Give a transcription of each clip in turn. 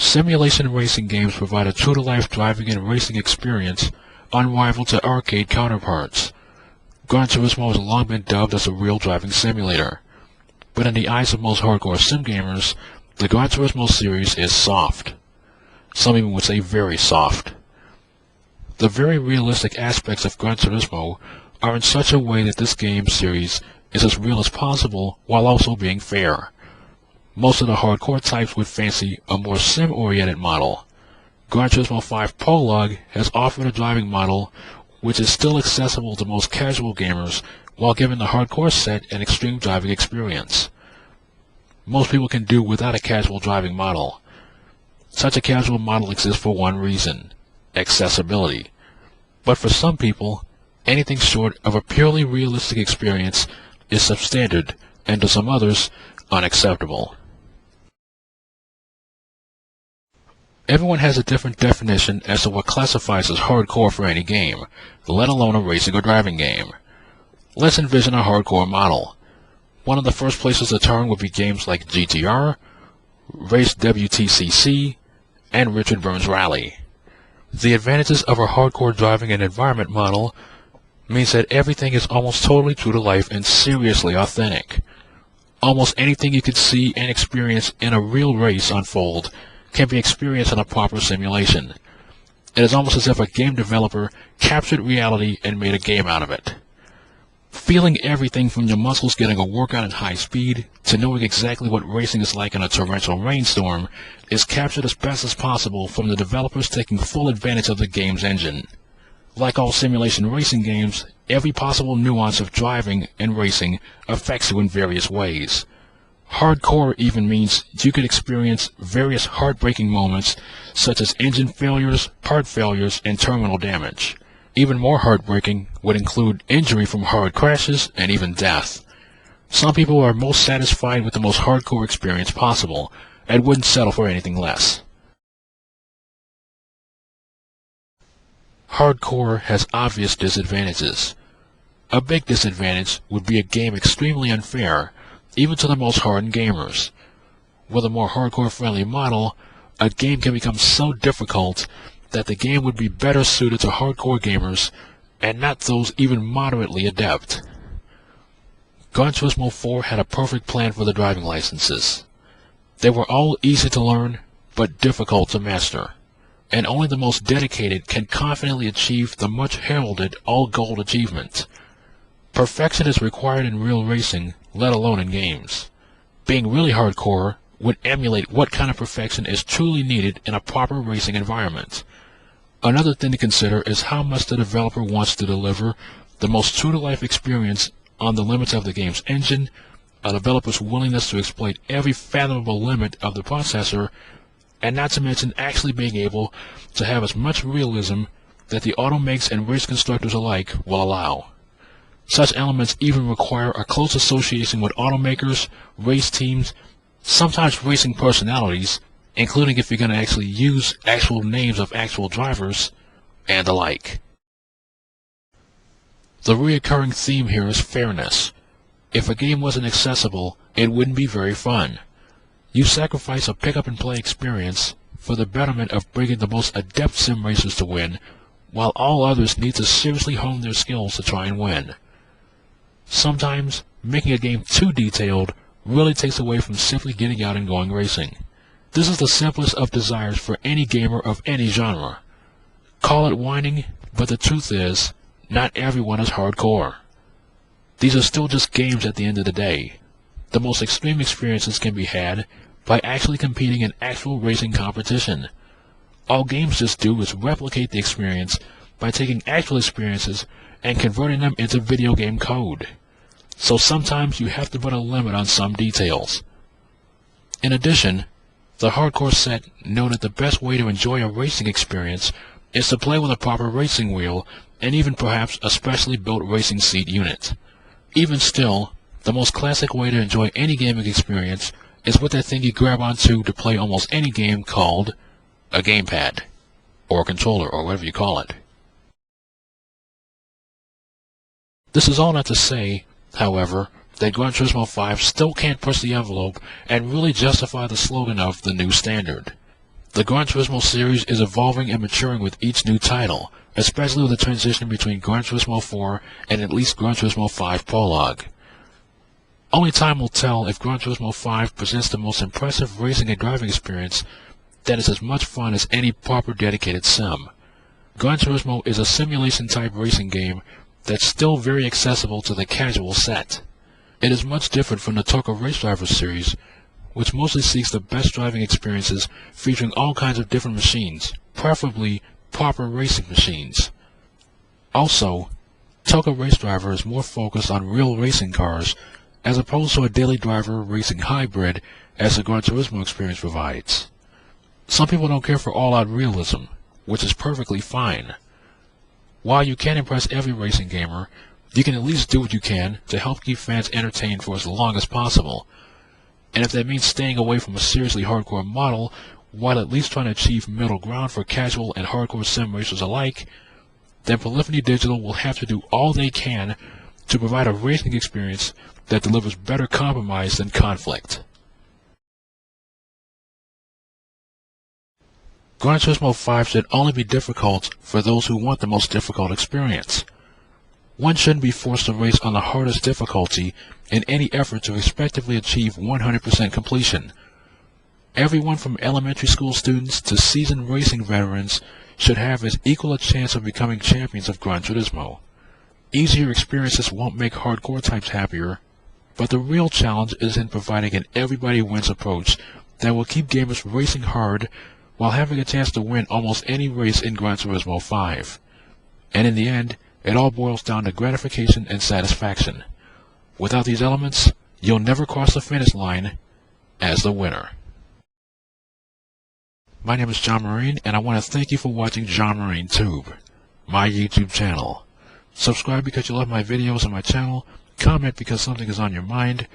Simulation racing games provide a true-to-life driving and racing experience unrivaled to arcade counterparts. Gran Turismo has long been dubbed as a real driving simulator, but in the eyes of most hardcore sim gamers, the Gran Turismo series is soft. Some even would say very soft. The very realistic aspects of Gran Turismo are in such a way that this game series is as real as possible while also being fair. Most of the hardcore types would fancy a more sim-oriented model. Gran Turismo 5 Prologue has offered a driving model which is still accessible to most casual gamers while giving the hardcore set an extreme driving experience. Most people can do without a casual driving model. Such a casual model exists for one reason: accessibility. But for some people, anything short of a purely realistic experience is substandard, and to some others, unacceptable. Everyone has a different definition as to what classifies as hardcore for any game, let alone a racing or driving game. Let's envision a hardcore model. One of the first places to turn would be games like GTR, Race WTCC, and Richard Burns Rally. The advantages of a hardcore driving and environment model means that everything is almost totally true to life and seriously authentic. Almost anything you could see and experience in a real race unfold can be experienced in a proper simulation. It is almost as if a game developer captured reality and made a game out of it. Feeling everything from your muscles getting a workout at high speed to knowing exactly what racing is like in a torrential rainstorm is captured as best as possible from the developers taking full advantage of the game's engine. Like all simulation racing games, every possible nuance of driving and racing affects you in various ways. Hardcore even means you could experience various heartbreaking moments such as engine failures, part failures, and terminal damage. Even more heartbreaking would include injury from hard crashes and even death. Some people are most satisfied with the most hardcore experience possible and wouldn't settle for anything less. Hardcore has obvious disadvantages. A big disadvantage would be a game extremely unfair, even to the most hardened gamers. With a more hardcore-friendly model, a game can become so difficult that the game would be better suited to hardcore gamers and not those even moderately adept. Gran Turismo 4 had a perfect plan for the driving licenses. They were all easy to learn, but difficult to master, and only the most dedicated can confidently achieve the much heralded all-gold achievement. Perfection is required in real racing, let alone in games. Being really hardcore would emulate what kind of perfection is truly needed in a proper racing environment. Another thing to consider is how much the developer wants to deliver the most true-to-life experience on the limits of the game's engine, a developer's willingness to exploit every fathomable limit of the processor, and not to mention actually being able to have as much realism that the automakes and race constructors alike will allow. Such elements even require a close association with automakers, race teams, sometimes racing personalities, including if you're going to actually use actual names of actual drivers, and the like. The recurring theme here is fairness. If a game wasn't accessible, it wouldn't be very fun. You sacrifice a pick-up-and-play experience for the betterment of bringing the most adept sim racers to win, while all others need to seriously hone their skills to try and win. Sometimes, making a game too detailed really takes away from simply getting out and going racing. This is the simplest of desires for any gamer of any genre. Call it whining, but the truth is, not everyone is hardcore. These are still just games at the end of the day. The most extreme experiences can be had by actually competing in actual racing competition. All games just do is replicate the experience by taking actual experiences and converting them into video game code. So sometimes you have to put a limit on some details. In addition, the hardcore set know that the best way to enjoy a racing experience is to play with a proper racing wheel and even perhaps a specially built racing seat unit. Even still, the most classic way to enjoy any gaming experience is with that thing you grab onto to play almost any game called a gamepad, or a controller, or whatever you call it. This is all not to say, however, that Gran Turismo 5 still can't push the envelope and really justify the slogan of the new standard. The Gran Turismo series is evolving and maturing with each new title, especially with the transition between Gran Turismo 4 and at least Gran Turismo 5 Prologue. Only time will tell if Gran Turismo 5 presents the most impressive racing and driving experience that is as much fun as any proper dedicated sim. Gran Turismo is a simulation-type racing game that's still very accessible to the casual set. It is much different from the TOCA Race Driver series, which mostly seeks the best driving experiences featuring all kinds of different machines, preferably proper racing machines. Also, TOCA Race Driver is more focused on real racing cars as opposed to a daily driver racing hybrid as the Gran Turismo experience provides. Some people don't care for all-out realism, which is perfectly fine. While you can't impress every racing gamer, you can at least do what you can to help keep fans entertained for as long as possible. And if that means staying away from a seriously hardcore model, while at least trying to achieve middle ground for casual and hardcore sim racers alike, then Polyphony Digital will have to do all they can to provide a racing experience that delivers better compromise than conflict. Gran Turismo 5 should only be difficult for those who want the most difficult experience. One shouldn't be forced to race on the hardest difficulty in any effort to respectively achieve 100% completion. Everyone from elementary school students to seasoned racing veterans should have as equal a chance of becoming champions of Gran Turismo. Easier experiences won't make hardcore types happier, but the real challenge is in providing an everybody wins approach that will keep gamers racing hard while having a chance to win almost any race in Gran Turismo 5. And in the end, it all boils down to gratification and satisfaction. Without these elements, you'll never cross the finish line as the winner. My name is John Marine, and I want to thank you for watching John Marine Tube, my YouTube channel. Subscribe because you love my videos on my channel, comment because something is on your mind,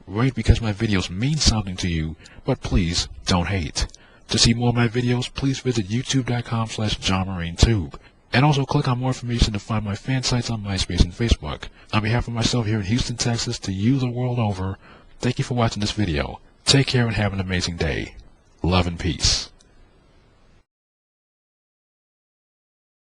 rate because my videos mean something to you, but please don't hate. To see more of my videos, please visit youtube.com/JohnMarineTube. And also click on more information to find my fan sites on MySpace and Facebook. On behalf of myself here in Houston, Texas, to you the world over, thank you for watching this video. Take care and have an amazing day. Love and peace.